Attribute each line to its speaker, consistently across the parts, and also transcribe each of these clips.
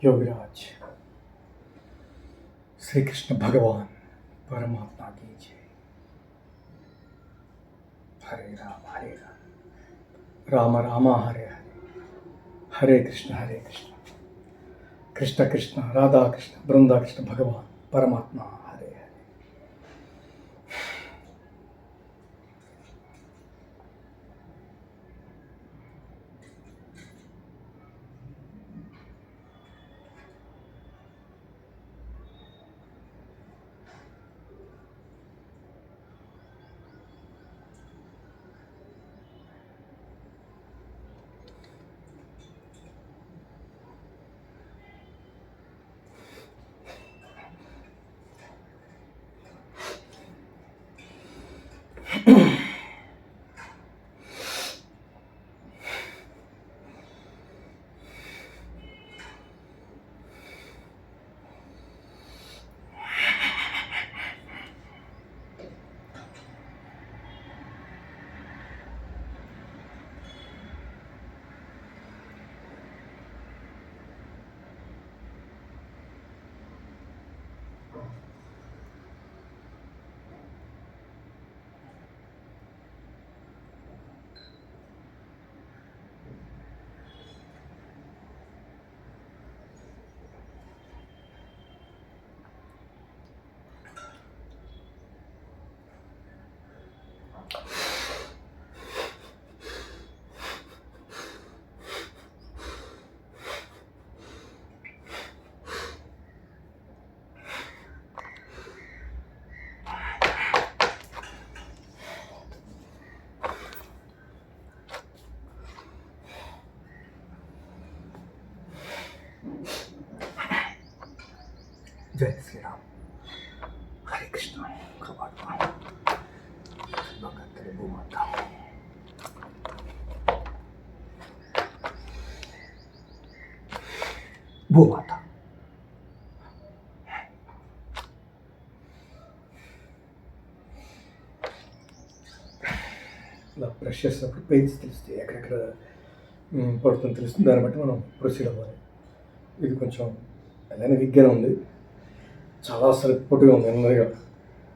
Speaker 1: योगीराज श्री कृष्ण भगवान परमात्मा की जय। हरे राम राम हरे हरे, हरे कृष्ण कृष्ण कृष्ण राधा कृष्ण बृंदा कृष्ण भगवान परमात्मा हरे हरे। जय श्री राम। हरे कृष्ण भूमाता భూమాత ఇలా బ్రష్ చేసినప్పుడు పెయిన్స్ తెలుస్తాయి, ఎక్కడెక్కడ పడుతుంది తెలుస్తుంది. దాన్ని బట్టి మనం ప్రొసీడ్ అవ్వాలి. ఇది కొంచెం అలానే వీక్గానే ఉంది, చాలా అసలు పొట్టిగా ఉంది. ఎన్నగా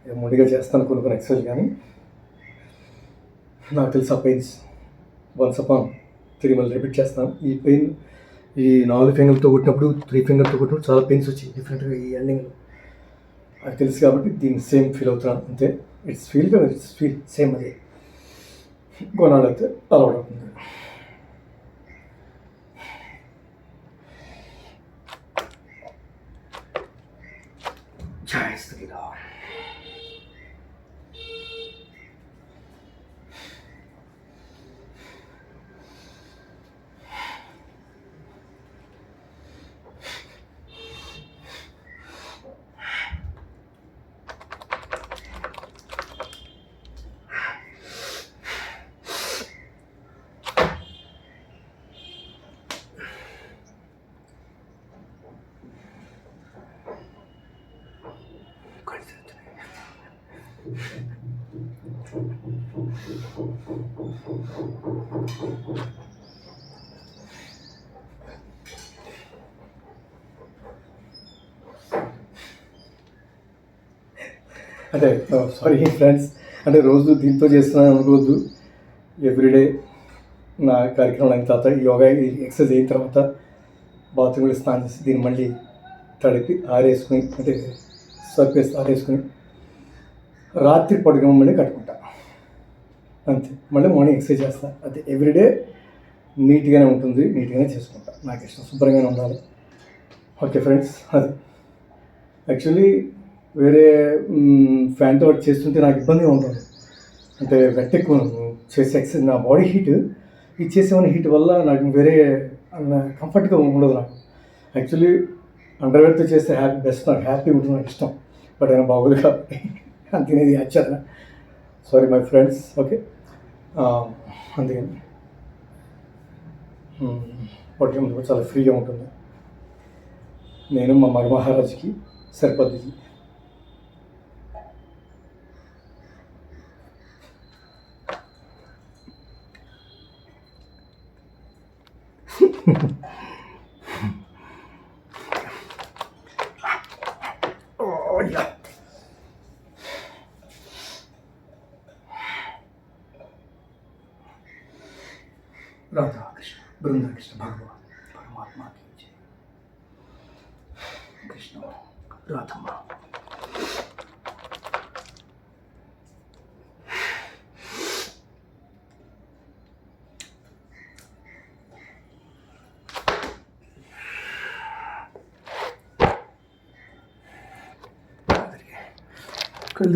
Speaker 1: మొండిగా చేస్తాను కొన్ని ఎక్సర్సైజ్, కానీ నాకు తెలిసి ఆ పెయిన్స్ వన్స్ అపాన్ మళ్ళీ రిపీట్ చేస్తాను. ఈ పెయిన్ ఈ 4 ఫింగర్తో కొట్టినప్పుడు 3 ఫింగర్తో కొట్టినప్పుడు చాలా పెయిన్స్ వచ్చాయి డిఫరెంట్గా ఈ ఎండింగ్లో. అది తెలుసు కాబట్టి దీన్ని సేమ్ ఫీల్ అవుతున్నాను అంతే. ఇట్స్ ఫీల్ సేమ్ అదే. కొన్నాళ్ళు అయితే అలవాటు అవుతుంది. జై శ్రీరామ్. అంటే సారీ ఫ్రెండ్స్, అంటే రోజు దీంతో చేస్తున్నాను అనుకోవద్దు. ఎవ్రీడే నా కార్యక్రమం అయిన తర్వాత యోగా ఎక్సర్సైజ్ అయిన తర్వాత బాత్రూంలో స్నానం చేసి దీన్ని మళ్ళీ తడిపి ఆరేసుకుని, అంటే సర్ఫ్ వేసి ఆరేసుకుని రాత్రి పడుకుని మళ్ళీ కట్టుకుంటా అంతే. మళ్ళీ మార్నింగ్ ఎక్సర్సైజ్ చేస్తా. అది ఎవ్రీడే నీట్గానే ఉంటుంది, నీట్గానే చేసుకుంటా. నాకు ఇష్టం శుభ్రంగానే ఉండాలి. ఓకే ఫ్రెండ్స్, అది యాక్చువల్లీ వేరే ఫ్యాన్తో వర్క్ చేస్తుంటే నాకు ఇబ్బందిగా ఉంటుంది. అంటే వెట్ ఎక్కువ చేసే ఎక్సర్సైజ్, నా బాడీ హీట్ ఇది చేసేమన్న హీట్ వల్ల నాకు వేరే కంఫర్ట్గా ఉండదు. నాకు యాక్చువల్లీ అండర్వేర్తో చేస్తే బెస్ట్, నాకు హ్యాపీ ఉంటుంది, నాకు ఇష్టం. బట్ అయినా బాగోదు కాబట్టి అందుకనేది ఆశ్చర్య. Sorry my friends. ఓకే, అందుకని పట్టుకుంటే చాలా ఫ్రీగా ఉంటుంది. నేను మా మహారాజుకి సరిపోద్ది. राधा कृष्ण बृंदा कृष्ण भगवान परमात्मा की जय कृष्ण राधम्मा कल